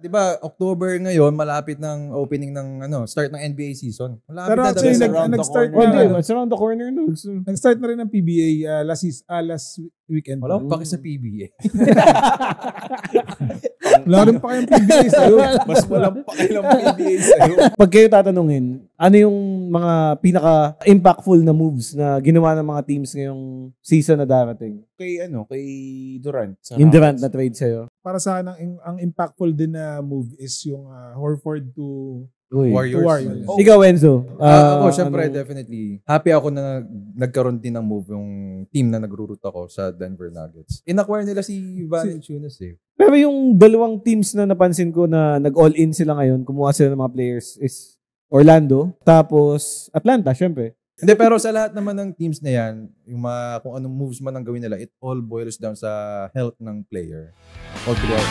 Di ba, October ngayon, malapit ng opening ng start ng NBA season. Malapit Pero na actually, nag-start It's around the corner. Nag-start na rin ng PBA last weekend. Wala pa sa PBA. Wala rin pa kayong PBA sa'yo. Mas walang pakilang PBA sa'yo. Pag kayo tatanungin, ano yung mga pinaka-impactful na moves na ginawa ng mga teams ngayong season na darating? Kay Durant. Yung Durant na trade sa'yo? Para sa akin, ang impactful din na move is yung Horford to Warriors. Oh. Ikaw, Enzo. Ako, syempre, definitely. Happy ako na nagkaroon din ng move yung team na nagro-root ako sa Denver Nuggets. In-acquire nila si Valanciunas eh. Pero yung dalawang teams na napansin ko na nag-all-in sila ngayon, kumuha sila ng mga players is Orlando, tapos Atlanta, syempre. Hindi, pero sa lahat naman ng teams na yan, yung kung anong moves man ang gawin nila, it all boils down sa health ng player. All throughout.